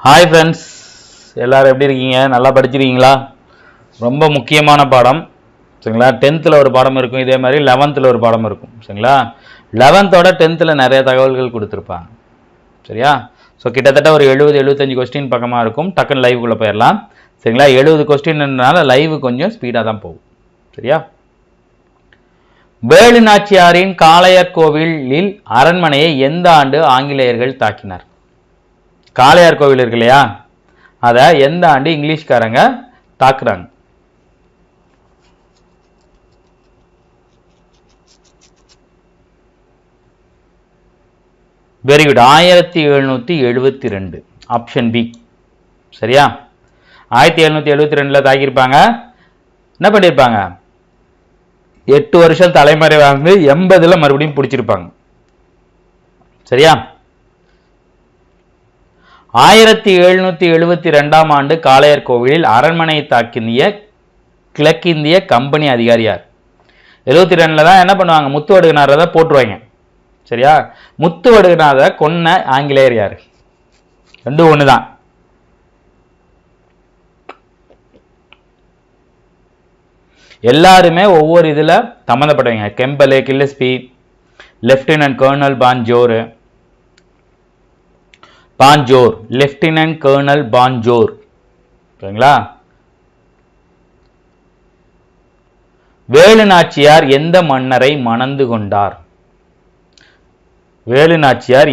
Hi friends, எல்லோரும் எப்படி இருக்கீங்க? நல்லா படிச்சிருக்கீங்களா? ரொம்ப முக்கியமான பாடம் சரிங்களா. 10th ஒரு பாடம் இருக்கும், இதே மாதிரி 11th ஒரு பாடம் இருக்கும் சரிங்களா. 11th 10th நிறைய தகவல்கள் கொடுத்துருப்பாங்க சரியா. ஸோ கிட்டத்தட்ட ஒரு 70-75 கொஸ்டின் பக்கமாக இருக்கும். டக்குன்னு லைவுக்குள்ளே போயிடலாம் சரிங்களா. 70 கொஸ்டின்னால லைவ் கொஞ்சம் ஸ்பீடாக தான் போகும் சரியா. வேலு நாச்சியாரின் காளையர் கோவிலில் அரண்மனையை எந்த ஆண்டு ஆங்கிலேயர்கள் தாக்கினார்? காளையார் கோவில் இருக்கு இல்லையா, அதை எந்த ஆண்டு இங்கிலீஷ்காரங்க தாக்குறாங்க? Very good, 1772. ஆப்ஷன் பி சரியா. 1772 தாக்கியிருப்பாங்க. என்ன பண்ணியிருப்பாங்க? 8 வருஷம் தலைமுறை வாழ்ந்து 80 மறுபடியும் பிடிச்சிருப்பாங்க சரியா. 1772 ஆண்டு காளையர் கோவிலில் அரண்மனை தாக்கிய கிழக்கிந்திய கம்பெனி அதிகாரியார்? 72 தான் என்ன பண்ணுவாங்க, முத்து வடுகனாரதை போட்டுருவாங்க சரியா. முத்து வடுகனாரை கொன்ன ஆங்கிலேயர் யாரு? ரெண்டும் ஒண்ணுதான். எல்லாருமே ஒவ்வொரு இதுல சம்பந்தப்பட்டவங்க. Campbell, Gillespie, lieutenant colonel Bonjour, lieutenant colonel Bonjour சரிங்களா. வேலு நாச்சியார் எந்த மன்னரை மணந்து கொண்டார்? வேலு நாச்சியார்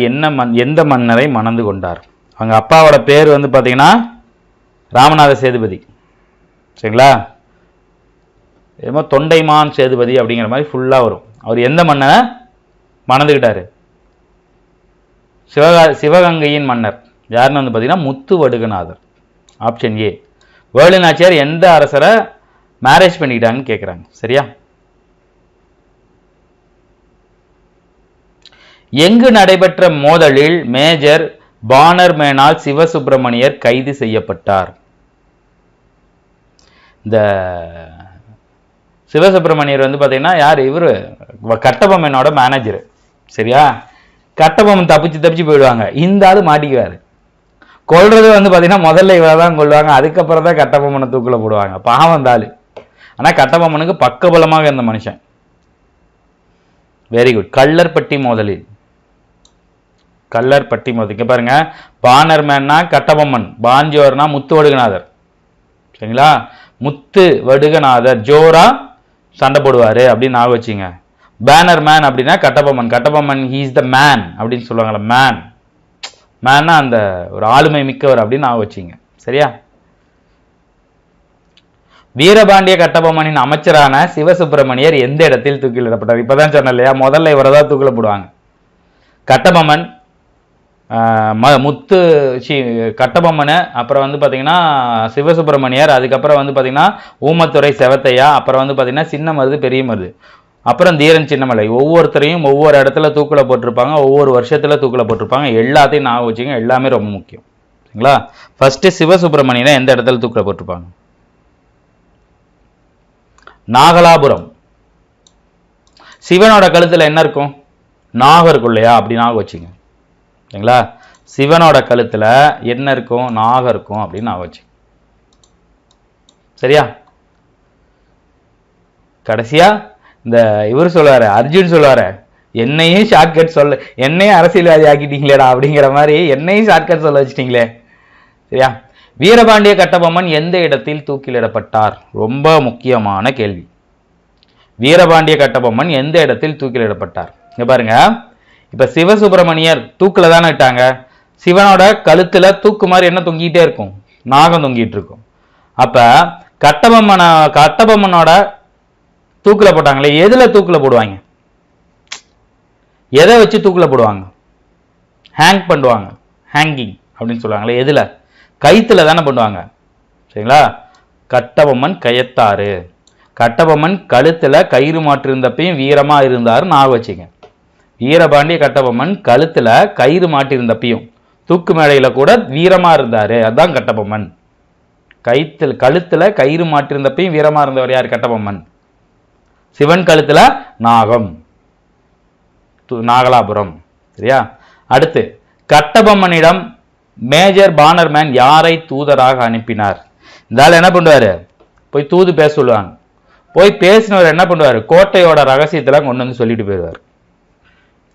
எந்த மன்னரை மணந்து கொண்டார்? அவங்க அப்பாவோட பேர் பாத்தீங்கன்னா ராமநாத சேதுபதி சரிங்களா. தொண்டைமான் சேதுபதி அப்படிங்கிற மாதிரி ஃபுல்லா வரும். அவர் எந்த மன்னரை மணந்துகிட்டாரு? சிவகங்கையின் மன்னர் யாருன்னு பார்த்தீங்கன்னா முத்து வடுகநாதர். Option A. வேலு நாச்சியார் எந்த அரசரை மேரேஜ் பண்ணிக்கிட்டாங்கன்னு கேட்குறாங்க சரியா. எங்கு நடைபெற்ற மோதலில் மேஜர் பானர்மேனால் சிவசுப்பிரமணியர் கைது செய்யப்பட்டார்? இந்த சிவசுப்பிரமணியர் பார்த்தீங்கன்னா யார்? இவரு கட்டபொம்மனோட மேனேஜர் சரியா. கட்டபொம்மன் தப்பிச்சு போயிடுவாங்க, இந்த ஆளு மாட்டிக்குவாரு. கொல்றது பார்த்தீங்கன்னா முதல்ல இவரை தான் கொள்வாங்க, அதுக்கப்புறம் தான் கட்டபொம்மனை தூக்கில போடுவாங்க. பாவம் அந்த ஆளு. ஆனால் கட்டபொம்மனுக்கு பக்கபலமாக இருந்த மனுஷன். Very good. கள்ளர்பட்டி மோதலில் இங்க பாருங்க, பானர்மேன்னா கட்டபொம்மன், பாஞ்சோர்னா முத்து வடுகநாதர் சரிங்களா. முத்து வடுகநாதர் ஜோரா சண்டை போடுவாரு அப்படின்னு நான் வச்சுங்க. பேனர் மேன் அப்படின்னா கட்டபொம்மன் ஹீஸ் த மேன் அப்படின்னு சொல்லுவாங்கல்ல. மேன்னா அந்த ஒரு ஆளுமை மிக்கவர் அப்படின்னு நான் வச்சிங்க சரியா. வீரபாண்டிய கட்டபொம்மனின் அமைச்சரான சிவசுப்பிரமணியர் எந்த இடத்தில் தூக்கிலிடப்பட்டார்? இப்பதான் சொன்ன இல்லையா, முதல்ல இவரை தான் தூக்கில போடுவாங்க. கட்டபொம்மன் கட்டபொம்மன், அப்புறம் பார்த்தீங்கன்னா சிவசுப்பிரமணியர், அதுக்கப்புறம் பார்த்தீங்கன்னா ஊமத்துறை செவத்தையா, அப்புறம் பார்த்தீங்கன்னா சின்ன மருது, பெரிய மருது, அப்புறம் தீரன் சின்னமலை. ஒவ்வொருத்தரையும் ஒவ்வொரு இடத்துல தூக்கில் போட்டிருப்பாங்க, ஒவ்வொரு வருஷத்துல தூக்கில் போட்டிருப்பாங்க. எல்லாத்தையும் நான் வச்சுங்க, எல்லாமே ரொம்ப முக்கியம் சரிங்களா. ஃபர்ஸ்ட் சிவசுப்பிரமணியனை எந்த இடத்துல தூக்கில் போட்டிருப்பாங்க? நாகலாபுரம். சிவனோட கழுத்துல என்ன இருக்கும்? நாகம் இருக்கும் இல்லையா, அப்படி நாகம் வச்சுங்க சரிங்களா. சிவனோட கழுத்துல என்ன இருக்கும்? நாகம் இருக்கும் அப்படின்னு நான் வச்சு சரியா. கடைசியா இந்த இவர் சொல்லுவாரு, அர்ஜுன் சொல்லுவாரு, என்னையும் ஷார்ட்கட் சொல்ல, என்னையும் அரசியல்வாதி ஆக்கிட்டீங்களேடா அப்படிங்கிற மாதிரி என்னையும் ஷார்ட்கட் சொல்ல வச்சிட்டீங்களே சரியா. வீரபாண்டிய கட்டபொம்மன் எந்த இடத்தில் தூக்கிலிடப்பட்டார்? ரொம்ப முக்கியமான கேள்வி. வீரபாண்டிய கட்டபொம்மன் எந்த இடத்தில் தூக்கிலிடப்பட்டார்? இங்க பாருங்க, இப்ப சிவசுப்பிரமணியர் தூக்குல தானே இட்டாங்க. சிவனோட கழுத்துல தூக்கு மாதிரி என்ன தொங்கிட்டே இருக்கும்? நாகம் தொங்கிட்டு இருக்கும். அப்ப கட்டபொம்மனோட தூக்கில போட்டாங்களே, எதுல தூக்கில போடுவாங்க? எதை வச்சு தூக்கில போடுவாங்க? ஹேங் பண்ணுவாங்க, ஹேங்கிங் அப்படின்னு சொல்லுவாங்களே, எதுல? கைத்துல தானே பண்ணுவாங்க சரிங்களா. கட்டபொம்மன் கயத்தாறு. கட்டபொம்மன் கழுத்துல கயிறு மாற்றிருந்தப்பையும் வீரமா இருந்தாரு நான் வச்சுங்க. வீரபாண்டிய கட்டபொம்மன் கழுத்துல கயிறு மாட்டிருந்தப்பையும் தூக்கு மேடையில கூட வீரமா இருந்தாரு, அதுதான் கட்டபொம்மன். கழுத்துல கயிறு மாட்டிருந்தப்பையும் வீரமா இருந்தவர் யார்? கட்டபொம்மன். சிவன் கழுத்துல நாகம், நாகலாபுரம் சரியா. அடுத்து கட்டபொம்மனிடம் மேஜர் பானர்மேன் யாரை தூதராக அனுப்பினார்? இந்த ஆள் என்ன பண்ணுவாரு? போய் தூது பேச சொல்லுவாங்க. போய் பேசினவர் என்ன பண்ணுவாரு? கோட்டையோட ரகசியத்தெல்லாம் கொண்டு வந்து சொல்லிட்டு போயிடுவார்.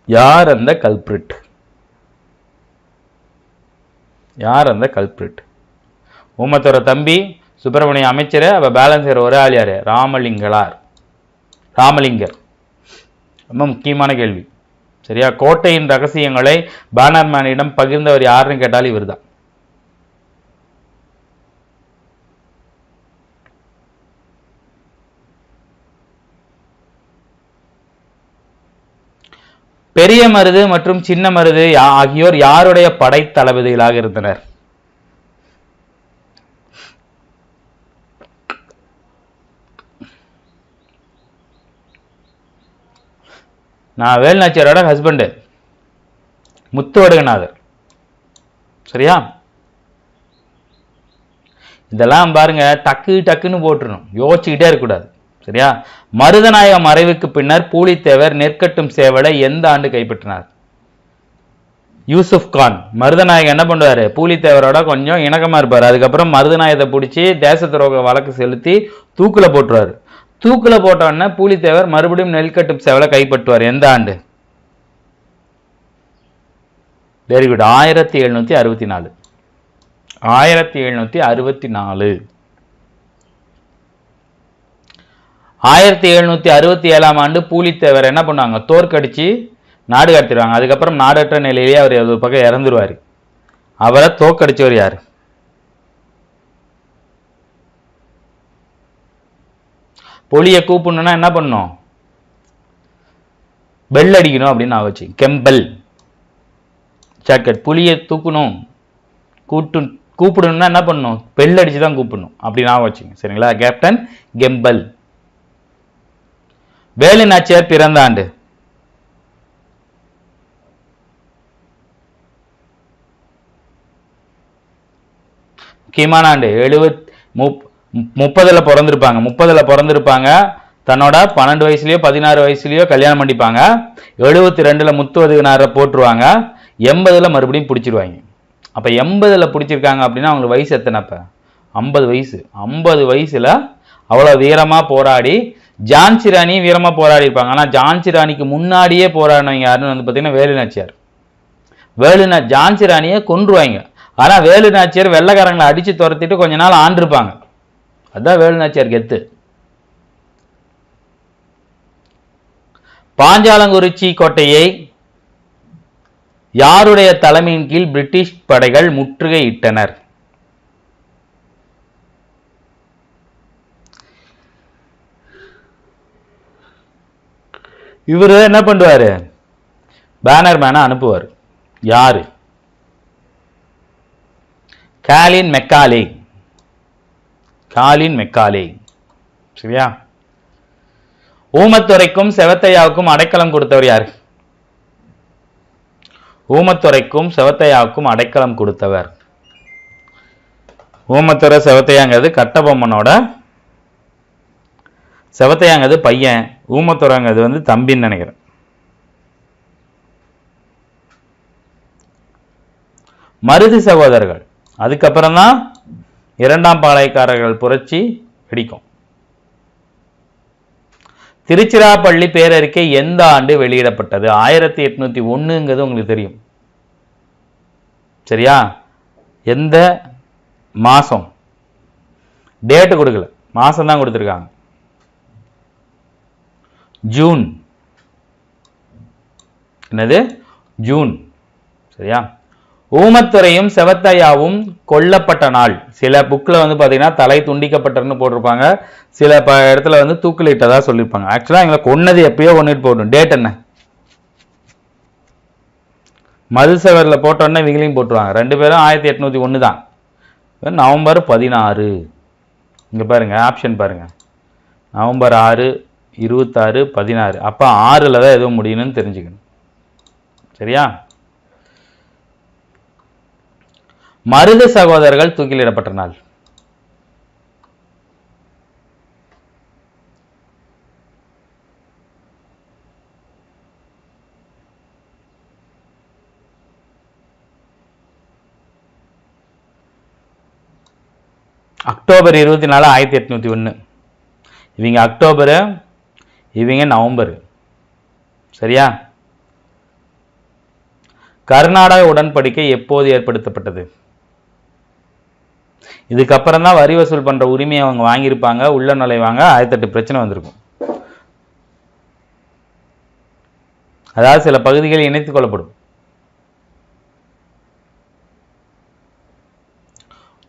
யார் அந்த கல்பிரிட்? யார் அந்த கல்பிரிட்? ஊமத்தோட தம்பி சுப்பிரமணிய அமைச்சர். அப்ப பேலன்ஸ் ஒரே ஆள் யாரு? ராமலிங்கர். ரொம்ப முக்கியமான கேள்வி. சரியா? கோட்டையின் ரகசியங்களை பானர்மேனிடம் பகிர்ந்தவர் யாருன்னு கேட்டாலும் இவர் தான். பெரிய மருது மற்றும் சின்ன மருது ஆகியோர் யாருடைய படை தளபதிகளாக இருந்தனர்? நான் வேலுநாச்சியாரோட ஹஸ்பண்ட் முத்துவடுகநாதர். சரியா? இதெல்லாம் பாருங்க, டக்கு டக்குன்னு போட்டுருணும், யோசிச்சுக்கிட்டே இருக்கக்கூடாது. சரியா? மருதநாயக மறைவுக்கு பின்னர் பூலித்தேவர் நெற்கட்டும் சேவலை எந்த ஆண்டு கைப்பற்றினார்? யூசுப் கான். மருதநாயகம் என்ன பண்ணுவாரு? பூலித்தேவரோட கொஞ்சம் இணக்கமா இருப்பாரு. அதுக்கப்புறம் மருதநாயகத்தை பிடிச்சி தேச துரோக வழக்கு செலுத்தி தூக்குல போட்டுருவாரு. தூக்குல போட்டோன்னா பூலித்தேவர் மறுபடியும் நெல்கட்டும் சேவலை கைப்பற்றுவார். எந்த ஆண்டு? Very good. 1764. 1764. 1767 ஆண்டு பூலித்தேவர் என்ன பண்ணுவாங்க? தோற்கடிச்சு நாடு கடத்திடுவாங்க. அதுக்கப்புறம் நாடற்ற நிலையிலேயே அவர் ஒரு பக்கம் இறந்துருவாரு. அவரை தோற்கடிச்சவர் யாரு? புலியை கூப்பிடணும்னா என்ன பண்ணும்? பெல் அடிக்கணும் அப்படின்னு ஆச்சு. Campbell shortcut. புலியை தூக்கணும் கூப்பிடணும்னா என்ன பண்ணணும்? பெல் அடிச்சு தான் கூப்பிடணும் அப்படின்னு ஆச்சுங்க. சரிங்களா? Captain Campbell. வேலு நாச்சியார் பிறந்த ஆண்டு? முக்கியமான ஆண்டு. 30ல பிறந்திருப்பாங்க. 30ல பிறந்திருப்பாங்க. தன்னோட 12 வயசுலயோ 16 வயசுலயோ கல்யாணம் பண்ணிப்பாங்க. 72ல முத்துவடுகநாதரை போட்டுருவாங்க. 80ல மறுபடியும் பிடிச்சிருவாங்க. அப்ப 80ல பிடிச்சிருக்காங்க அப்படின்னா அவங்களுக்கு வயசு எத்தனை? அப்ப 50 வயசு. 50 வயசுல அவ்வளவு வீரமா போராடி, ஜான்சி ராணி வீரமா போராடி இருப்பாங்க. ஆனா ஜான்சி ராணிக்கு முன்னாடியே போராடினவங்க யாருன்னு வந்து பாத்தீங்கன்னா வேலு நாச்சியார். ஜான்சி ராணியை கொன்றுவாங்க. ஆனா வேலு நாச்சியார் வெள்ளைக்காரங்களை அடிச்சு துரத்திட்டு கொஞ்ச நாள் ஆண்டிருப்பாங்க. அதான் வேலு நாச்சியார் கெத்து. பாஞ்சாலங்குறிச்சி கோட்டையை யாருடைய தலைமையின் கீழ் பிரிட்டிஷ் படைகள் முற்றுகையிட்டனர்? இவரு என்ன பண்ணுவாரு? பேனர்மேனை அனுப்புவார். யாரு? காலின் மெக்காலே. சரியா? ஊமத்துறைக்கும் செவத்தையாவுக்கும் அடைக்கலம் கொடுத்தவர் யாரு? ஊமத்துறைக்கும் செவத்தையாவுக்கும் அடைக்கலம் கொடுத்தவர். ஊமத்துறை செவத்தையாங்கிறது கட்டபொம்மனோட, செவத்தையாங்கிறது பையன், ஊமத்துறைங்கிறது வந்து தம்பின்னு நினைக்கிறேன். மருது சகோதரர்கள். அதுக்கப்புறம் தான் இரண்டாம் பாளையக்காரர்கள் புரட்சி வெடிக்கும். திருச்சிராப்பள்ளி பேரறிக்கை எந்த ஆண்டு வெளியிடப்பட்டது? 1801ங்கிறது உங்களுக்கு தெரியும். சரியா? எந்த மாசம்? டேட்டு கொடுக்கல, மாசம் தான் கொடுத்துருக்காங்க. ஜூன். என்னது? ஜூன். சரியா? ஊமத்துறையும் செவத்தையாவும் கொல்லப்பட்ட நாள். சில புக்ல வந்து பாத்தீங்கன்னா தலை துண்டிக்கப்பட்டன்னு போட்டிருப்பாங்க. சில இடத்துல வந்து தூக்கிலிட்டதா சொல்லியிருப்பாங்க. ஆக்சுவலா எங்களை கொன்னது எப்பயோ கொண்டுட்டு போட்டோம். டேட் என்ன? மதுசவரில் போட்டோன்னே இவங்களையும் போட்டுருவாங்க. 2 பேரும் 1801 தான். நவம்பர் 16. இங்க பாருங்க, ஆப்ஷன் பாருங்க. நவம்பர் 6, 26, 16. அப்ப 6ல தான் எதுவும் முடியணும்னு தெரிஞ்சுக்கணும். சரியா? மருது சகோதரர்கள் தூக்கிலிடப்பட்ட நாள்? அக்டோபர் 24 1801. இவங்க அக்டோபரு, இவங்க நவம்பர். சரியா? கர்நாடக உடன்படிக்கை எப்போது ஏற்படுத்தப்பட்டது? இதுக்கப்புறம் தான் வரி வசூல் பண்ற உரிமையை அவங்க வாங்கியிருப்பாங்க, உள்ள நுழைவாங்க, 1008 பிரச்சனை வந்திருக்கும். அதாவது சில பகுதிகள் இணைத்துக் கொள்ளப்படும்.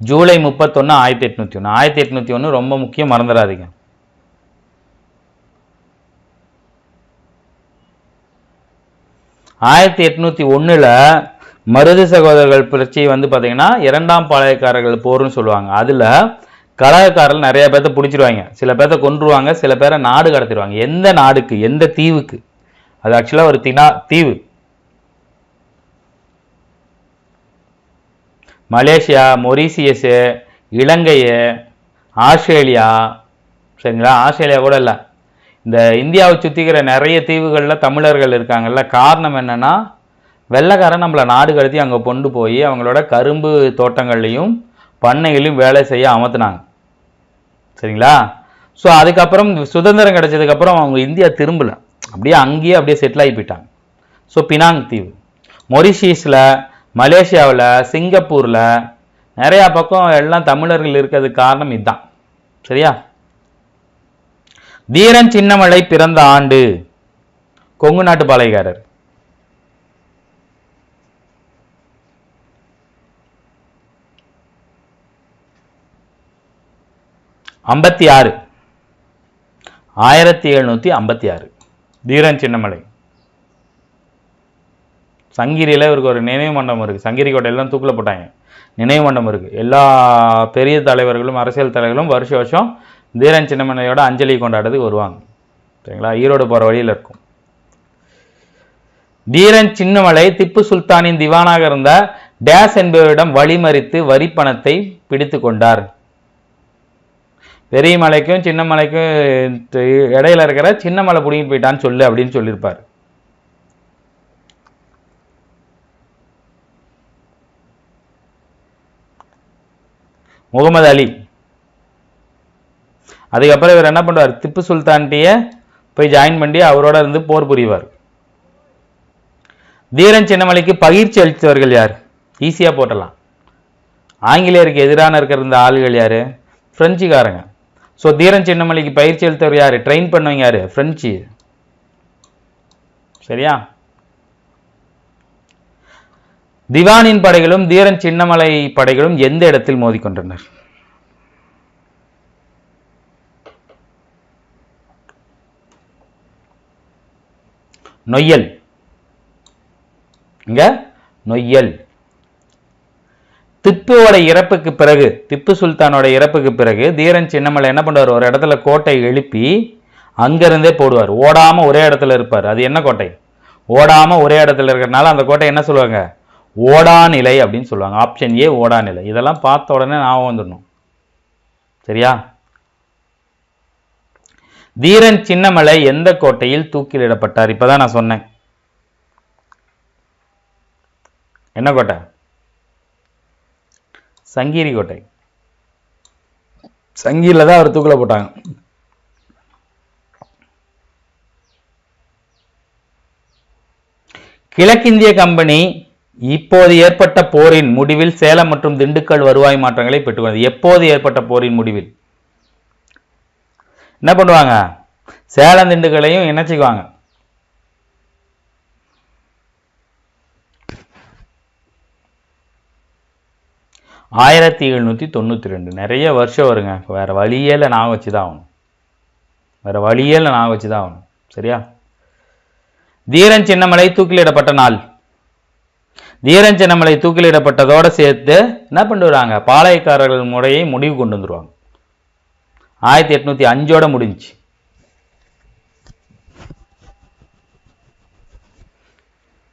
ஜூலை 31 1801. 1801 ரொம்ப முக்கியம், மறந்துடாதீங்க. ஆயிரத்தி 1801 மருது சகோதரர்கள் பிரச்சனை வந்து பார்த்தீங்கன்னா இரண்டாம் பாளையக்காரர்கள் போர்னு சொல்லுவாங்க. அதில் கலகக்காரர்கள் நிறைய பேர்த்த பிடிச்சிருவாங்க, சில பேர்த்த கொன்றுவாங்க, சில பேரை நாடு கடத்திடுவாங்க. எந்த நாடுக்கு, எந்த தீவுக்கு? அது ஆக்சுவலாக ஒரு தீவு. மலேசியா, மொரீசியஸு, இலங்கை, ஆஸ்திரேலியா. சரிங்களா? ஆஸ்திரேலியா கூட இல்லை, இந்த இந்தியாவை சுற்றிக்கிற நிறைய தீவுகளில் தமிழர்கள் இருக்காங்கல்ல. காரணம் என்னன்னா, வெள்ளைக்காரன் நம்மளை நாடு கடத்தி அங்கே கொண்டு போய் அவங்களோட கரும்பு தோட்டங்கள்லையும் பண்ணைகளையும் வேலை செய்ய அமர்த்தினாங்க. சரிங்களா? ஸோ அதுக்கப்புறம் சுதந்திரம் கிடைச்சதுக்கப்புறம் அவங்க இந்தியா திரும்பல, அப்படியே அங்கேயே அப்படியே செட்டில் ஆகி போயிட்டாங்க. ஸோ பினாங் தீவு, மொரிஷியஸில், மலேசியாவில், சிங்கப்பூரில் நிறையா பக்கம் எல்லாம் தமிழர்கள் இருக்கிறதுக்கு காரணம் இதுதான். சரியா? தீரன் சின்னமலை பிறந்த ஆண்டு? கொங்கு நாட்டு பாளையக்காரர். 56, 1756. தீரன் சின்னமலை. சங்கிரியில் இவருக்கு ஒரு நினைவு மண்டபம் இருக்குது. சங்கிரி கோட்டையெல்லாம் தூக்கில் போட்டாங்க, நினைவு மண்டபம் இருக்குது. எல்லா பெரிய தலைவர்களும் அரசியல் தலைவர்களும் வருஷம் தீரன் சின்னமலையோட அஞ்சலி கொண்டாடுறதுக்கு வருவாங்க. சரிங்களா? ஈரோடு போகிற வழியில் இருக்கும். தீரன் சின்னமலை திப்பு சுல்தானின் திவானாக இருந்த டேஸ் என்பவரிடம் வழிமறித்து வரி பணத்தை பிடித்து கொண்டார். பெரிய மலைக்கும் சின்ன மலைக்கும் இடையில இருக்கிற சின்ன மலை பிடிங்கிட்டு போயிட்டான்னு சொல்லு அப்படின்னு சொல்லியிருப்பார். முகமது அலி. அதுக்கப்புறம் இவர் என்ன பண்ணுவார்? திப்பு சுல்தான்கிட்டயே போய் ஜாயின் பண்ணி அவரோட இருந்து போர் புரிவார். தீரன் சின்னமலைக்கு பயிற்சி அளித்தவர்கள் யார்? ஈஸியாக போட்டலாம். ஆங்கிலேயருக்கு எதிரான இருக்கிற இந்த ஆளுகள் யார்? பிரெஞ்சுக்காரங்க. ஸோ தீரன் சின்னமலைக்கு பயிற்சி அளித்தவர் யார்? ட்ரெயின் பண்ணவங்க யார்? பிரெஞ்சு. சரியா? திவானின் படைகளும் தீரன் சின்னமலை படைகளும் எந்த இடத்தில் மோதிக்கொண்டனர்? நொய்யல். இங்க நொய்யல். திப்புவோட இறப்புக்கு பிறகு, திப்பு சுல்தானோட இறப்புக்கு பிறகு தீரன் சின்னமலை என்ன பண்ணுவார்? ஒரு இடத்துல கோட்டை எழுப்பி அங்கிருந்தே போடுவார். ஓடாம ஒரே இடத்துல இருப்பார். அது என்ன கோட்டை? ஓடாம ஒரே இடத்துல இருக்கிறதுனால அந்த கோட்டை என்ன சொல்லுவாங்க? ஓடாநிலை அப்படின்னு சொல்லுவாங்க. Option A, Odanilai. இதெல்லாம் பார்த்த உடனே ஞாபகம் வந்துடணும். சரியா? தீரன் சின்னமலை எந்த கோட்டையில் தூக்கிலிடப்பட்டார்? இப்பதான் நான் சொன்னேன். என்ன கோட்டை? சங்கிரி கோட்டை. சங்கிரில தான் அவர் தூக்கில போட்டாங்க. கிழக்கிந்திய கம்பெனி இப்போது ஏற்பட்ட போரின் முடிவில் சேலம் மற்றும் திண்டுக்கல் வருவாய் மாற்றங்களை பெற்றுக்கொண்டது. எப்போது ஏற்பட்ட போரின் முடிவில் என்ன பண்ணுவாங்க? சேலம் திண்டுக்கலையும் இணைச்சிக்குவாங்க. ஆயிரத்தி 1792. நிறைய வருஷம் வருங்க. வேற வழியே இல்லை, நான் வச்சுதான் ஆகணும். வேற வழியே இல்லை, நான் வச்சுதான் ஆகணும். சரியா? தீரன் சின்னமலை தூக்கிலிடப்பட்ட நாள். தீரன் சின்னமலை தூக்கிலிடப்பட்டதோட சேர்த்து என்ன பண்ணுறாங்க? பாளையக்காரர்கள் முறையை முடிவு கொண்டு வந்துருவாங்க. 1805 முடிஞ்சு.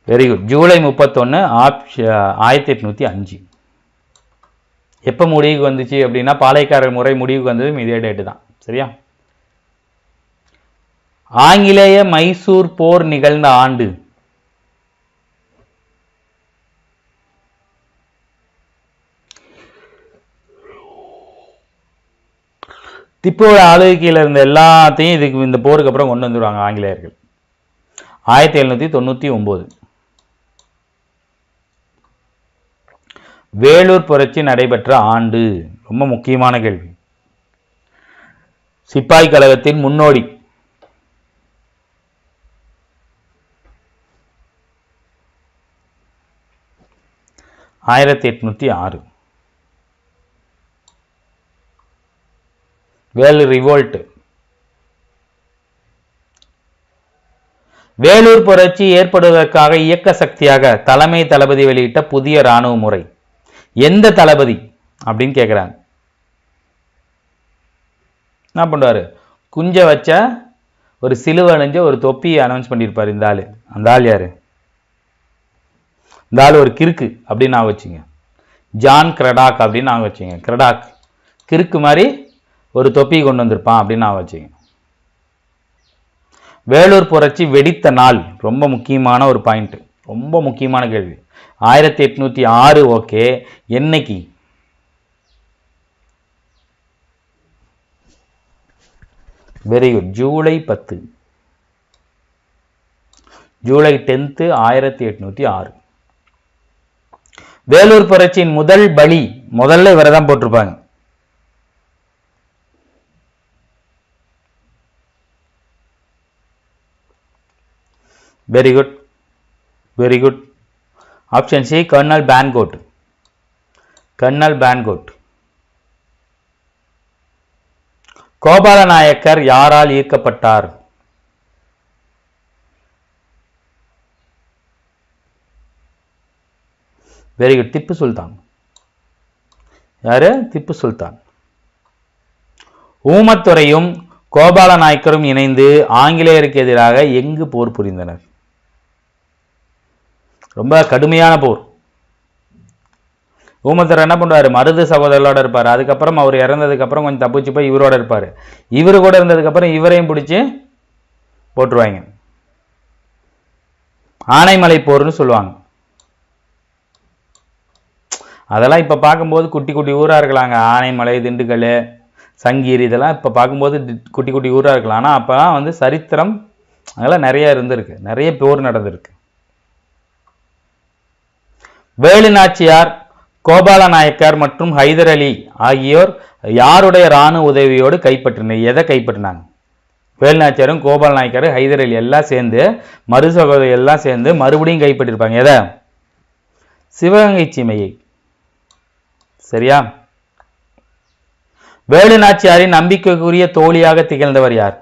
Very good. ஜூலை 31 1805. எப்போ முடிவுக்கு வந்துச்சு அப்படின்னா, பாளையக்காரர் முறை முடிவுக்கு வந்ததும் இதே டேட்டு தான். சரியா? ஆங்கிலேய மைசூர் போர் நிகழ்ந்த ஆண்டு. திப்புவோட ஆளுகை கீழே இருந்த எல்லாத்தையும் இதுக்கு இந்த போருக்கு அப்புறம் கொண்டு வந்துடுவாங்க ஆங்கிலேயர்கள். 1799 வேலூர் புரட்சி நடைபெற்ற ஆண்டு. ரொம்ப முக்கியமான கேள்வி. சிப்பாய் கழகத்தின் முன்னோடி. – 1806. வேலூர் ரிவோல்ட். வேலூர் புரட்சி ஏற்படுவதற்காக இயக்க சக்தியாக தலைமை தளபதி வெளியிட்ட புதிய இராணுவ முறை. எந்த தளபதி அப்படின்னு கேட்குறாங்க. என்ன பண்ணுவார்? குஞ்ச வச்ச ஒரு சிலுவை அணிஞ்ச ஒரு தொப்பியை அனௌன்ஸ் பண்ணியிருப்பார் இந்த ஆள். அந்த ஆள் யார்? இந்த ஆள் ஒரு கிறுக்கு அப்படின்னு நான் வச்சுங்க. ஜான் கிரடாக் அப்படின்னு நான் வச்சுங்க. கிரடாக் கிறுக்கு மாதிரி ஒரு தொப்பி கொண்டு வந்திருப்பான் அப்படின்னு நான் வச்சுங்க. வேலூர் புரட்சி வெடித்த நாள் ரொம்ப முக்கியமான ஒரு பாயிண்ட், ரொம்ப முக்கியமான கேள்வி. 1806. ஓகே, என்னைக்கு? Very good. ஜூலை 10. ஜூலை 10, 1806. வேலூர் புரட்சியின் முதல் பலி முதல்ல இவரை தான் போட்டிருப்பாங்க. Very good, very good. Option C, colonel Fancourt. Colonel Fancourt. Gopalanayakkar யாரால் ஈர்க்கப்பட்டார்? Very good, Tipu Sultan. யாரு? திப்பு சுல்தான். ஊமத்துரையும் கோபாலநாயக்கரும் இணைந்து ஆங்கிலேயருக்கு எதிராக எங்கு போர் புரிந்தனர்? ரொம்ப கடுமையான போர். ஊமத்துரை என்ன பண்ணுவார்? மருது சகோதரரோட இருப்பார். அதுக்கப்புறம் அவர் இறந்ததுக்கு அப்புறம் கொஞ்சம் தப்பிச்சு போய் இவரோட இருப்பார். இவரு கூட இருந்ததுக்கு அப்புறம் இவரையும் பிடிச்சி போட்டுருவாங்க. ஆனைமலை போர்னு சொல்லுவாங்க. அதெல்லாம் இப்போ பார்க்கும்போது குட்டி குட்டி ஊராக இருக்கலாங்க. ஆனைமலை, திண்டுக்கல், சங்கீர், இதெல்லாம் இப்போ பார்க்கும்போது குட்டி குட்டி ஊராக இருக்கலாம். ஆனால் அப்போலாம் வந்து சரித்திரம் அதெல்லாம் நிறைய இருந்திருக்கு, நிறைய போர் நடந்திருக்கு. வேலு நாச்சியார், கோபாலநாயக்கர் மற்றும் ஹைதர் அலி ஆகியோர் யாருடைய இராணுவ உதவியோடு கைப்பற்றினர்? எதை கைப்பற்றினாங்க? வேலு நாச்சியாரும் கோபாலநாயக்கரும் ஹைதர் அலி எல்லாம் சேர்ந்து, மரு சகோதரி எல்லாம் சேர்ந்து மறுபடியும் கைப்பற்றிருப்பாங்க. எதை? சிவகங்கை சீமையை. சரியா? வேலு நாச்சியாரின் நம்பிக்கைக்குரிய தோழியாக திகழ்ந்தவர் யார்?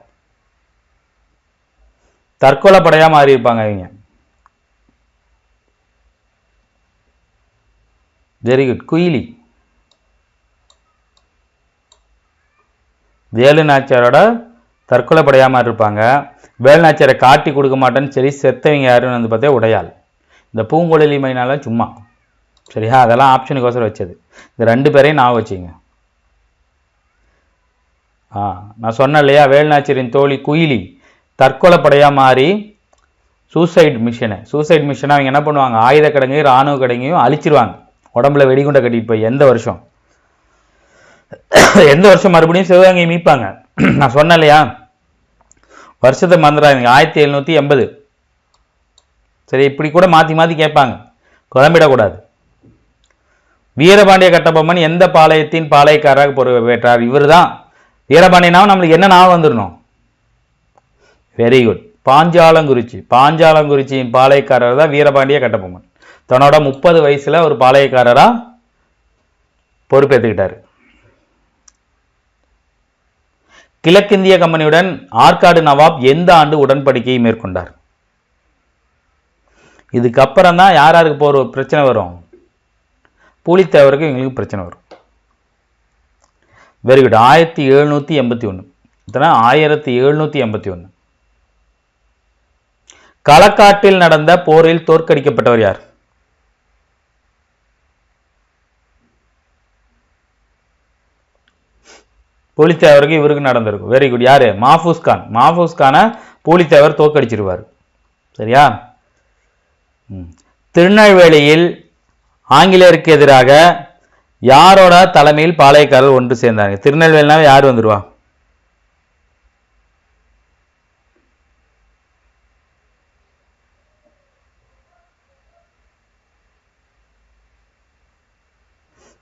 தற்கொலை படையா மாறி இருப்பாங்க இவங்க. Very good, Kuyili. வேலு நாச்சியாரோட தற்கொலை படையாம இருப்பாங்க. வேலு நாச்சியாரை காட்டி கொடுக்க மாட்டேன்னு சரி செத்தவங்க யாருன்னு வந்து பார்த்தா உடையாள். இந்த பூங்கொழலி மைனால சும்மா. சரியா? அதெல்லாம் ஆப்ஷனுக்கோசரம் வச்சது. இந்த ரெண்டு பேரையும் நான் வச்சுங்க. நான் சொன்னேன் இல்லையா, வேலுநாச்சியாரின் தோழி குயிலி தற்கொலை படையா மாறி சூசைட் மிஷனை அவங்க என்ன பண்ணுவாங்க? ஆயுத கிடங்கையும் இராணுவ கிடங்கையும் அழிச்சிருவாங்க. உடம்புல வெடிகுண்டை கட்டிட்டு போய் எந்த வருஷம் மறுபடியும் சிவகங்கை மீட்பாங்க. நான் சொன்னேன் இல்லையா, வருஷத்தை மறந்துடாதீங்க. 1780. சரி, இப்படி கூட மாற்றி மாற்றி கேட்பாங்க, குழம்பிடக்கூடாது. வீரபாண்டிய கட்டபொம்மன் எந்த பாளையத்தின் பாளையக்காரராக பொறுப்பேற்றார்? இவர் தான். வீரபாண்டியனாவும் நம்மளுக்கு என்ன ஞாபகம் வந்துடணும்? வெரி குட், பாஞ்சாலங்குறிச்சியின் பாளையக்காரர் தான் வீரபாண்டிய கட்டபொம்மன். தன்னோட 30 வயசுல ஒரு பாளையக்காரரா பொறுப்பேற்றுக்கிட்டாரு. கிழக்கிந்திய கம்பெனியுடன் ஆற்காடு நவாப் எந்த ஆண்டு உடன்படிக்கையை மேற்கொண்டார்? இதுக்கப்புறம் தான் யாருக்கு போற பிரச்சனை வரும்? பூலித்தேவருக்கு எங்களுக்கு பிரச்சனை வரும். Very good, 1781. 1781. களக்காட்டில் நடந்த போரில் தோற்கடிக்கப்பட்டவர் யார்? பூலித்தேவருக்கு இவருக்கு நடந்திருக்கும். Very good. யாரு? மாஃபூஸ் கான். மாஃபூஸ் கானை பூலித்தேவர் தோற்கடிச்சிருவார். சரியா? திருநெல்வேலியில் ஆங்கிலேயருக்கு எதிராக யாரோட தலைமையில் பாளையக்காரர் ஒன்று சேர்ந்தாங்க? திருநெல்வேலினாவே யார் வந்துருவா?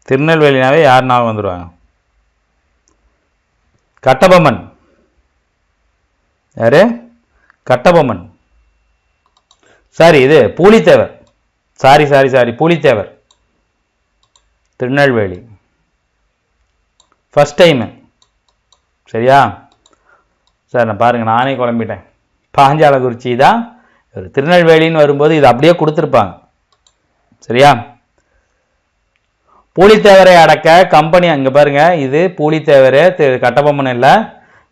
திருநெல்வேலினாவே யார் ஞாபகம் வந்துடுவாங்க? கட்டபொம்மன். யாரு? கட்டபொம்மன். சாரி, இது Pulithevar. Sorry Pulithevar. Tirunelveli first time. சரியா சார்? நான் பாருங்க, நானே குழம்பிட்டேன். பாஞ்சாலங்குறிச்சி தான் திருநெல்வேலின்னு வரும்போது இது அப்படியே கொடுத்துருப்பாங்க. சரியா? பூலித்தேவரை அடக்க கம்பெனி, அங்க பாருங்க, இது பூலித்தேவரே கட்டபொம்மன் இல்லை,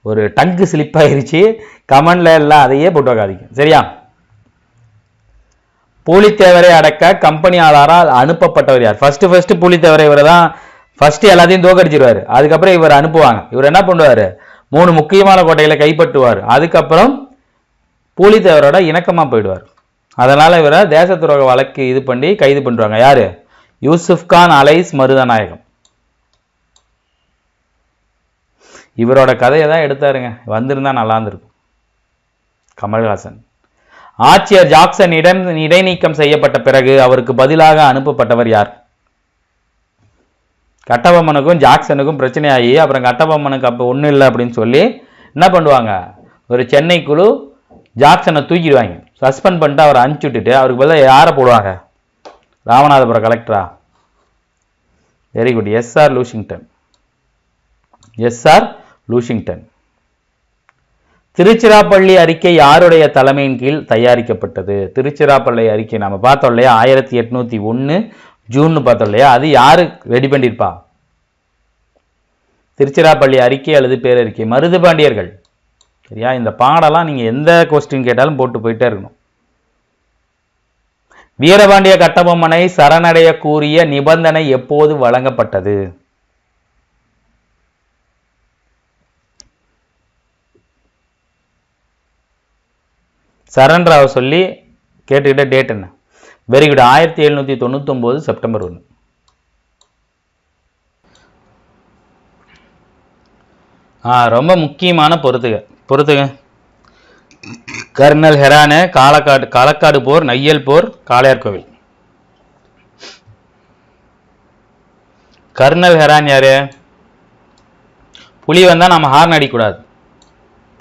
ஒரு டங்கு ஸ்லிப் ஆயிருச்சு. கமெண்ட்ல எல்லாம் அதையே போட்டு வைக்காதீங்க. சரியா? பூலித்தேவரை அடக்க கம்பெனியாளரால் அனுப்பப்பட்டவர் யார்? ஃபர்ஸ்ட் பூலித்தேவரை இவரை தான் ஃபர்ஸ்ட் எல்லாத்தையும் தோக்கடிச்சிருவாரு. அதுக்கப்புறம் இவர் அனுப்புவாங்க. இவர் என்ன பண்ணுவாரு? 3 முக்கியமான கோட்டைகளை கைப்பற்றுவார். அதுக்கப்புறம் பூலித்தேவரோட இணக்கமா போயிடுவார். அதனால இவரை தேச துரோக வழக்கு இது பண்ணி கைது பண்ணுவாங்க. யாரு? யூசுப் கான் அலைஸ் மருதநாயகம். இவரோட கதையை தான் எடுத்தாருங்க. வந்திருந்தா நல்லா இருந்திருக்கும். கமல்ஹாசன். ஆட்சியர் ஜாக்சன் இடைநீக்கம் செய்யப்பட்ட பிறகு அவருக்கு பதிலாக அனுப்பப்பட்டவர் யார்? கட்டபொம்மனுக்கும் ஜாக்சனுக்கும் பிரச்சனையாகி அப்புறம் கட்டபொம்மனுக்கு அப்போ ஒன்றும் இல்லை அப்படின்னு சொல்லி என்ன பண்ணுவாங்க? ஒரு சென்னை குழு ஜாக்சனை தூக்கிடுவாங்க. சஸ்பெண்ட் பண்ணிட்டு அவரை அனுப்பிச்சு விட்டுட்டு அவருக்கு பதிலாக யாரை போடுவாங்க? ராமநாதபுரம் கலெக்டரா? Very good, S R Lushington. Tiruchirappalli அறிக்கை யாருடைய தலைமையின் கீழ் தயாரிக்கப்பட்டது? திருச்சிராப்பள்ளி அறிக்கை நம்ம பார்த்தோம் இல்லையா? 1801 ஜூன் பார்த்தோம் இல்லையா? அது யாரு ரெடி பண்ணியிருப்பா? திருச்சிராப்பள்ளி அறிக்கை அல்லது பேரறிக்கை மருதுபாண்டியர்கள். சரியா? இந்த பாடலாம் நீங்க எந்த கொஸ்டின் கேட்டாலும் போட்டு போயிட்டே இருக்கணும். வீரபாண்டிய கட்டபொம்மனை சரணடைய கூறிய நிபந்தனை எப்போது வழங்கப்பட்டது? சரண்டராவை சொல்லி கேட்டுக்கிட்ட டேட் என்ன? Very good, 1799 September 1. ரொம்ப முக்கியமான பொறுத்துக. கர்னல் ஹெரானு, களக்காடு போர், நையல் போர், காளையார்கோவில். கர்னல் ஹெரான் யாரு? புலி வந்தா நம்ம ஹார்ன் அடிக்கூடாது.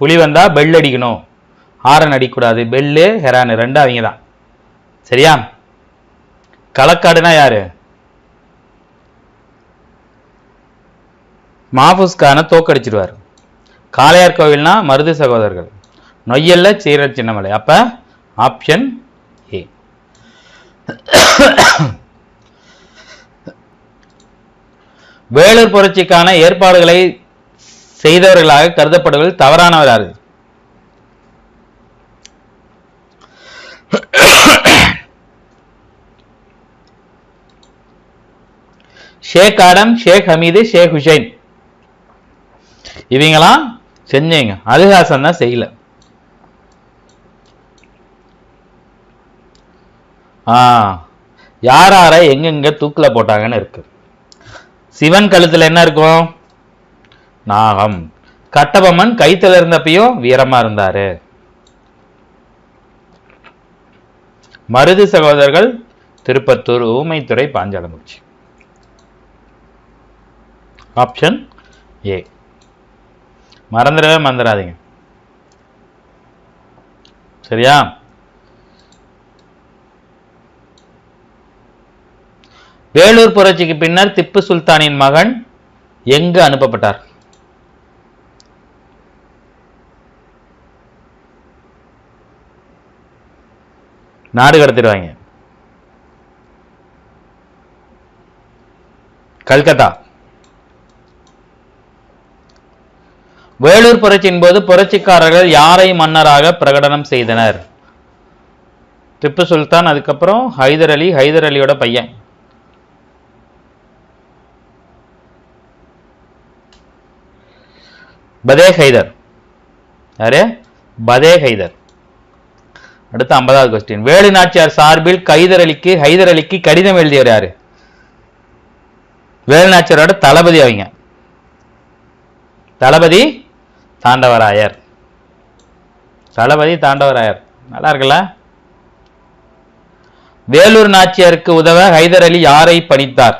புலி வந்தா பெல் அடிக்கணும், ஹாரன் அடிக்கூடாது. பெல்லு ஹெரானு ரெண்டு அவங்க தான். சரியா? களக்காடுனா யாரு? மாஃபூஸ்கான தோக்கடிச்சிருவார். காளையார் கோவில்னா மருது சகோதரர்கள். நொய்யல்ல சீரர் சின்னமலை. அப்ப ஆப்ஷன் ஏ. வேலூர் புரட்சிக்கான ஏற்பாடுகளை செய்தவர்களாக கருதப்படுவதில் தவறானவர் யாரு? ஷேக் ஆடம், ஷேக் ஹமீது, ஷேக் ஹுசைன். இவங்களாம் செஞ்சீங்க, அலிஹாசன் தான் செய்யல. யார எங்கெங்க தூக்குல போட்டாங்கன்னு இருக்கு. சிவன் கழுத்துல என்ன இருக்கும்? நாகம். கட்டபொம்மன் கைத்துல இருந்தப்பையும் வீரமா இருந்தாரு. மருது சகோதரர்கள் திருப்பத்தூர், ஊமைத்துறை, பாஞ்சாலங்குறிச்சி. Option A. மறந்துடாதீங்க. சரியா? வேலூர் புரட்சிக்கு பின்னர் திப்பு சுல்தானின் மகன் எங்கு அனுப்பப்பட்டார்? நாடு கடத்திடுவாங்க. கல்கத்தா. வேலூர் புரட்சியின் போது புரட்சிக்காரர்கள் யாரை மன்னராக பிரகடனம் செய்தனர்? திப்பு சுல்தான், அதுக்கப்புறம் ஹைதர் அலி, ஹைதர் அலியோட பையன். பதே ஹைதர். யாரு? பதே ஹைதர். அடுத்த 50வது கொஸ்டின். வேலு நாச்சியார் சார்பில் ஹைதர் அலிக்கு கடிதம் எழுதியவர் யாரு? வேலு நாச்சியாரோட தளபதி. அவங்க தளபதி தாண்டவராயர். நல்லா இருக்குல்ல? வேலூர் நாச்சியாருக்கு உதவ ஹைதர் அலி யாரை பணித்தார்?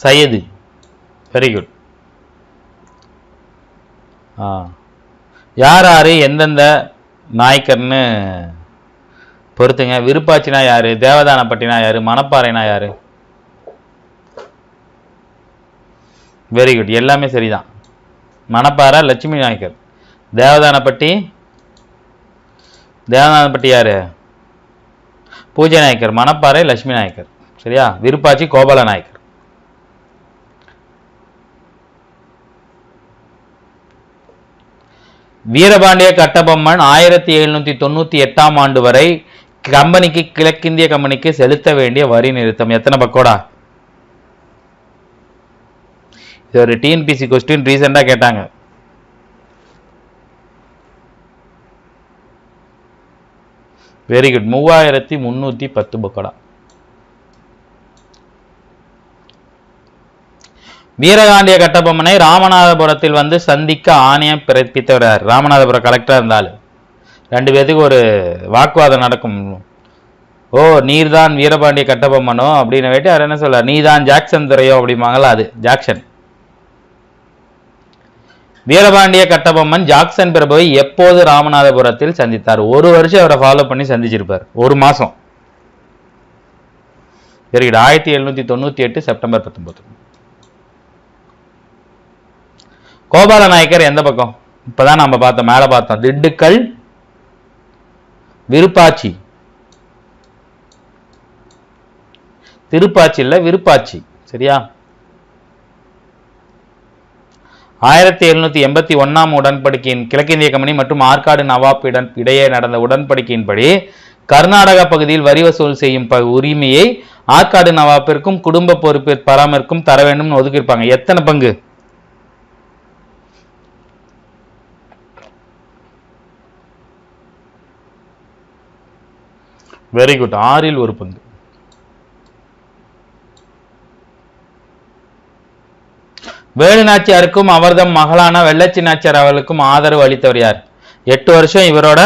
சையது. Very good. யார் யாரு எந்தெந்த நாயக்கர்னு பொறுத்துங்க. விருப்பாச்சினா யாரு, தேவதானப்பட்டினா யாரு, மணப்பாறைனா யாரு? வெரி குட், எல்லாமே சரிதான். மணப்பாறை லட்சுமி நாயக்கர். தேவதானப்பட்டி யாரு? பூஜை நாயக்கர். மணப்பாறை லட்சுமி நாயக்கர். சரியா? விருப்பாச்சி கோபால நாயக்கர். வீரபாண்டிய கட்டபொம்மன் 1798ஆம் ஆண்டு வரை கம்பெனிக்கு, கிழக்கிந்திய கம்பெனிக்கு செலுத்த வேண்டிய வரி நிறுத்தம் எத்தனை பக்கோடா? இது ஒரு டிஎன்பிசி கொஸ்டின், ரீசெண்டா கேட்டாங்க. Very good, 3310 pakoda. வீரபாண்டிய கட்டபொம்மனை ராமநாதபுரத்தில் வந்து சந்திக்க ஆணையம் பிறப்பித்தவர். ராமநாதபுரம் கலெக்டரா இருந்தாலும் 2 பேத்துக்கு ஒரு வாக்குவாதம் நடக்கும். ஓ, நீர்தான் வீரபாண்டிய கட்டபொம்மனோ அப்படின்னு வேட்டி அவர் என்ன சொல்ல, நீதான் ஜாக்சன் துறையோ அப்படிம்பாங்களா, அது ஜாக்சன். வீரபாண்டிய கட்டபொம்மன் ஜாக்சன் பிரபுவை எப்போது ராமநாதபுரத்தில் சந்தித்தார்? 1 வருஷம் அவரை ஃபாலோ பண்ணி சந்திச்சிருப்பார், 1 மாசம். Very good, 1798 September 19. Gopala Nayakkar எந்த பக்கம்? இப்பதான் நம்ம பார்த்தோம், மேல பார்த்தோம். திண்டுக்கல், விருப்பாச்சி. திருப்பாச்சி இல்ல, விருப்பாச்சி. சரியா? 1781ஆம் உடன்படிக்கையின் கிழக்கிந்திய கம்பெனி மற்றும் ஆற்காடு நவாப் இடையே நடந்த உடன்படிக்கையின்படி கர்நாடக பகுதியில் வரி வசூல் செய்யும் உரிமையை ஆற்காடு நவாப்பிற்கும் குடும்ப பொறுப்பு பராமரிக்கும் தர வேண்டும் ஒதுக்கியிருப்பாங்க. எத்தனை பங்கு? வெரி குட், 6இல் 1 பங்கு. வேலு நாச்சியாருக்கும் அவர்தம் மகளான வெள்ளச்சி நாச்சியார் அவர்களுக்கும் ஆதரவு அளித்தவர் யார்? 8 வருஷம் இவரோட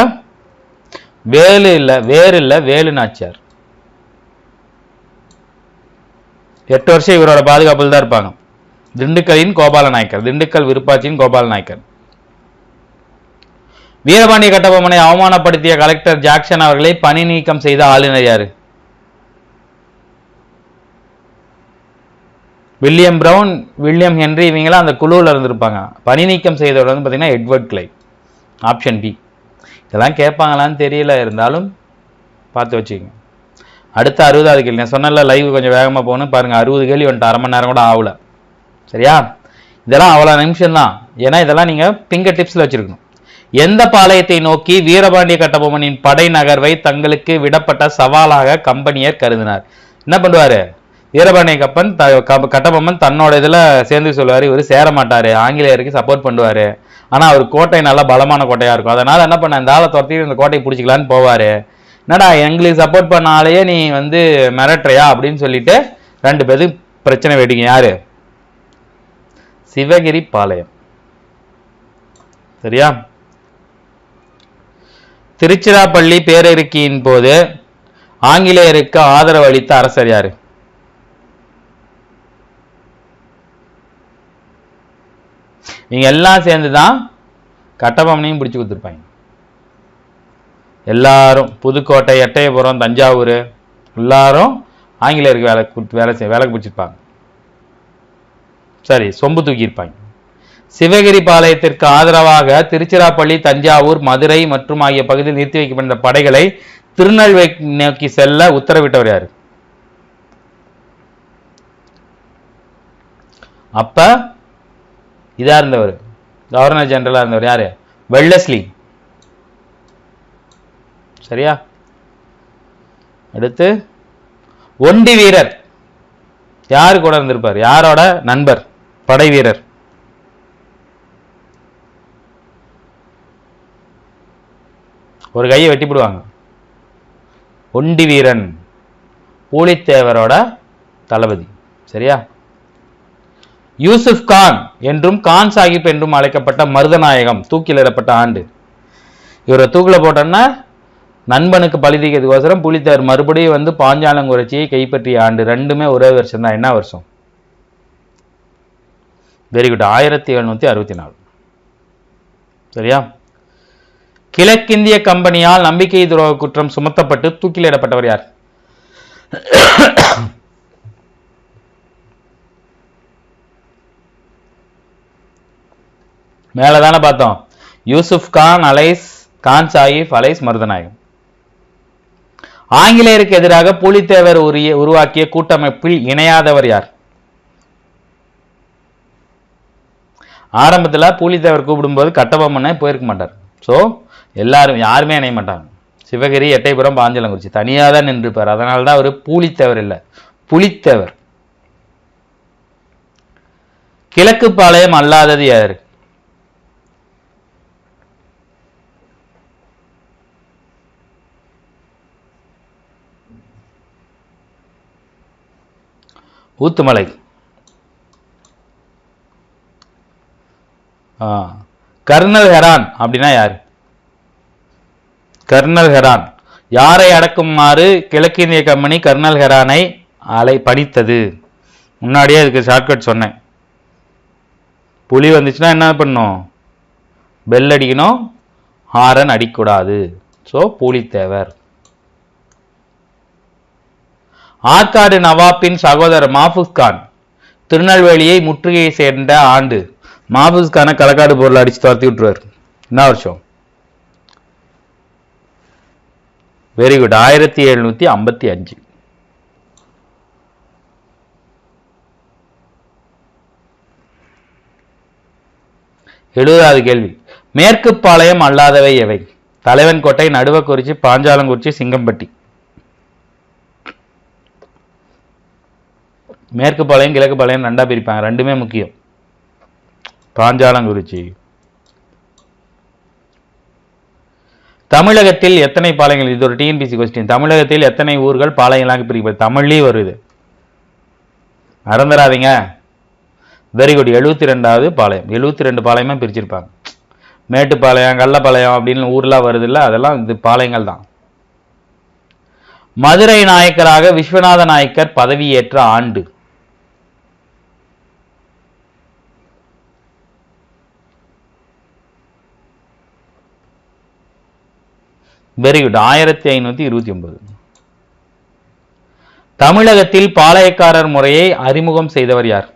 வேலு நாச்சியார் 8 வருஷம் இவரோட பாதுகாப்பில் தான் இருப்பாங்க. திண்டுக்கலின் கோபால நாயக்கர், திண்டுக்கல் விருப்பாச்சியின் கோபால நாயக்கர். வீரபாண்டிய கட்டபொம்மனை அவமானப்படுத்திய கலெக்டர் ஜாக்சன் அவர்களை பணி நீக்கம் செய்த ஆளுநர் யாரு? வில்லியம் பிரவுன், வில்லியம் ஹென்றி, இவங்களாம் அந்த குழுவில் இருந்திருப்பாங்க. பணி நீக்கம் செய்தவர் வந்து பார்த்தீங்கன்னா எட்வர்ட் கிளை. Option B. இதெல்லாம் கேட்பாங்களான்னு தெரியல, இருந்தாலும் பார்த்து வச்சுக்கோங்க. அடுத்த 60வது கேள்வி. நான் சொன்னல லைவ் கொஞ்சம் வேகமாக போகணும் பாருங்க. 60 கேள்வி வந்துட்டு, 1/2 மணி நேரம் கூட ஆகல. சரியா? இதெல்லாம் அவ்வளோ நிமிஷம் தான். ஏன்னா இதெல்லாம் நீங்கள் பிங்கர் டிப்ஸில் வச்சிருக்கணும். எந்த பாளையத்தை நோக்கி வீரபாண்டிய கட்டபொம்மனின் படை நகர்வை தங்களுக்கு விடப்பட்ட சவாலாக கம்பெனியர் கருதினார்? என்ன பண்ணுவாரு வீரபாண்டிய கட்டபொம்மன்? தன்னோட இதில் சேர்ந்து சொல்லுவார், இவர் சேர மாட்டார், ஆங்கிலேயருக்கு சப்போர்ட் பண்ணுவார். ஆனால் அவர் கோட்டை நல்லா பலமான கோட்டையாக இருக்கும். அதனால் என்ன பண்ண, இந்த ஆளை துரத்தி இந்த கோட்டையை பிடிச்சிக்கலான்னு போவார். என்னடா எங்களுக்கு சப்போர்ட் பண்ணாலேயே நீ வந்து மிரட்டுறியா அப்படின்னு சொல்லிட்டு 2 பேருக்கு பிரச்சனை வெடிங்க. யாரு? சிவகிரி பாளையம். சரியா? திருச்சிராப்பள்ளி பேரறிக்கையின் போது ஆங்கிலேயருக்கு ஆதரவு அளித்த அரசர் யாரு? நீங்க எல்லாம் சேர்ந்துதான் கட்டபொம்மனையும் பிடிச்சு கொடுத்துருப்பாங்க. எல்லாரும் புதுக்கோட்டை, எட்டயபுரம், தஞ்சாவூர் எல்லாரும் ஆங்கிலேயருக்கு வேலைக்கு பிடிச்சிருப்பாங்க. சரி, சொம்பு தூக்கியிருப்பாங்க. சிவகிரி பாளையத்திற்கு ஆதரவாக திருச்சிராப்பள்ளி, தஞ்சாவூர், மதுரை மற்றும் ஆகிய பகுதியில் நிறுத்தி வைக்கப்பட்ட படைகளை திருநெல்வேலி நோக்கி செல்ல உத்தரவிட்டவர் யாரு? அப்ப இதா இருந்தவர், கவர்னர் ஜெனரலா இருந்தவர் யாரு? வெல்லஸ்லி. சரியா? அடுத்து ஒண்டி வீரர் யாரு கூட இருந்திருப்பார்? யாரோட நண்பர்? படை வீரர். ஒரு கையை வெட்டி போடுவாங்க. ஒண்டி வீரன் பூலித்தேவரோட தளபதி. சரியா? யூசுப் கான் என்றும் கான் சாஹிப் என்றும் அழைக்கப்பட்ட மருதநாயகம் தூக்கிலிடப்பட்ட ஆண்டு? இவரை தூக்கில போட்டோன்னா நண்பனுக்கு பழி தீர்க்கிறதுக்கோசரம் புலித்தேவர் மறுபடியும் வந்து பாஞ்சாலங்குறிச்சியை கைப்பற்றிய ஆண்டு. 2மே ஒரே வருஷம் தான். என்ன வருஷம்? Very good, 1764. சரியா? கிழக்கிந்திய கம்பெனியால் நம்பிக்கை துரோக குற்றம் சுமத்தப்பட்டு தூக்கிலிடப்பட்டவர் யார்? மேலதானே பார்த்தோம். Yusuf Khan, alias Khan Sahib, alias Marudhanayagam. ஆங்கிலேயருக்கு எதிராக பூலித்தேவர் உருவாக்கிய கூட்டமைப்பில் இணையாதவர் யார்? ஆரம்பத்தில் பூலித்தேவர் கூப்பிடும்போது கட்டபொம்மனே போயிருக்க மாட்டார். ஸோ எல்லாரும் யாருமே இணைய மாட்டாங்க. சிவகிரி, எட்டயபுரம், பாஞ்சலங்குறிச்சி தனியாக தான் நின்றுப்பார். அதனால தான் அவர் பூலித்தேவர் இல்லை, புலித்தேவர். கிழக்கு பாளையம் அல்லாதது யாரு? ஊத்துமலை. கர்னல் ஹெரான் அப்படின்னா யாரு? Kernel Heron. யாரை அடக்குமாறு கிழக்கிந்திய கம்பெனி கர்னல் ஹெரானை பணித்தது? முன்னாடியே அதுக்கு ஷார்ட்கட் சொன்னேன். புலி வந்துச்சுன்னா என்ன பண்ணும்? பெல் அடிக்கணும், ஹாரன் அடிக்கூடாது. ஸோ பூலித்தேவர். ஆற்காடு நவாப்பின் சகோதரர் மாஃபூஸ் கான் திருநெல்வேலியை முற்றுகையை சேர்ந்த ஆண்டு. மாஃபூஸ் கானை களக்காடு போர்ல அடிச்சு துரத்தி விட்டுருவார். என்ன வருஷம்? Very good, 1755. எழுபதாவது கேள்வி. மேற்கு பாளையம் அல்லாதவை எவை? தலைவன் கோட்டை, நடுவக்குறிச்சி, பாஞ்சாலங்குறிச்சி, சிங்கம்பட்டி. மேற்கு பாளையம் கிழக்கு பாளையம் ரெண்டா பிரிப்பாங்க, ரெண்டுமே முக்கியம். பாஞ்சாலங்குறிச்சி. தமிழகத்தில் எத்தனை பாளையங்கள்? இது ஒரு டிஎன்பிசி கொஸ்டின். தமிழகத்தில் எத்தனை ஊர்கள் பாளையங்களாக பிரிக்கப்படும்? தமிழ்லேயே வருது, மறந்துடாதீங்க. வெரி குட், 72வது பாளையம். 72 பாளையமா பிரிச்சிருப்பாங்க. மேட்டுப்பாளையம், கள்ளப்பாளையம் அப்படின்னு ஊர்லாம் வருது இல்லை, அதெல்லாம் இது பாளையங்கள் தான். மதுரை நாயக்கராக விஸ்வநாத நாயக்கர் பதவியேற்ற ஆண்டு? Very good, 1529. தமிழகத்தில் பாளையக்காரர் முறையை அறிமுகம் செய்தவர் யார்?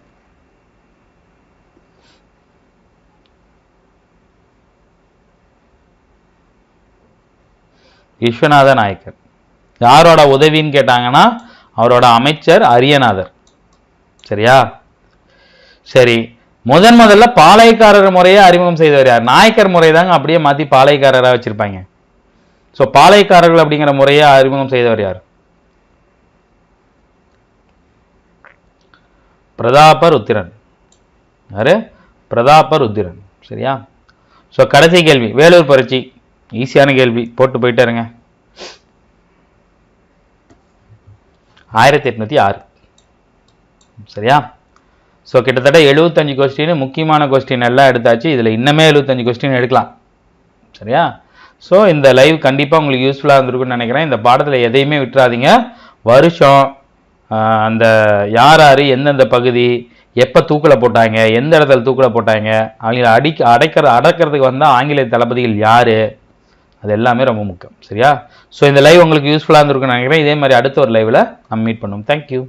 விஸ்வநாத நாயக்கர். யாரோட உதவின்னு கேட்டாங்கன்னா அவரோட அமைச்சர் அரியநாதர். சரியா? சரி, முதல்ல பாளையக்காரர் முறையை அறிமுகம் செய்தவர் யார்? நாயக்கர் முறை தாங்க அப்படியே மாத்தி பாளையக்காரராக வச்சிருப்பாங்க. ஸோ பாளையக்காரர்கள் அப்படிங்கிற முறையை அறிமுகம் செய்தவர் யார்? பிரதாபருத்திரன். யாரு? பிரதாபருத்திரன். சரியா? ஸோ கடைசி கேள்வி, வேலூர் பரீட்சை. ஈஸியான கேள்வி, போட்டு போயிட்டே இருங்க. 1806. சரியா? ஸோ கிட்டத்தட்ட 75 கொஸ்டின், முக்கியமான கொஸ்டின் எல்லாம் எடுத்தாச்சு. இதில் இன்னமே 75 கொஸ்டின் எடுக்கலாம். சரியா? ஸோ இந்த லைவ் கண்டிப்பாக உங்களுக்கு யூஸ்ஃபுல்லாக இருந்திருக்குன்னு நினைக்கிறேன். இந்த பாடத்தில் எதையுமே விட்டுறாதீங்க. வருஷம், அந்த யார் யார், எந்தெந்த பகுதி, எப்போ தூக்கில் போட்டாங்க, எந்த இடத்துல தூக்கில் போட்டாங்க, அவங்கள அடக்கிறதுக்கு வந்தால் ஆங்கிலேய தளபதிகள் யார், அது எல்லாமே ரொம்ப முக்கியம். சரியா? ஸோ இந்த லைவ் உங்களுக்கு யூஸ்ஃபுல்லாக இருந்திருக்குன்னு நினைக்கிறேன். இதே மாதிரி அடுத்த ஒரு லைவில் நம்ம மீட் பண்ணுவோம். தேங்க்யூ.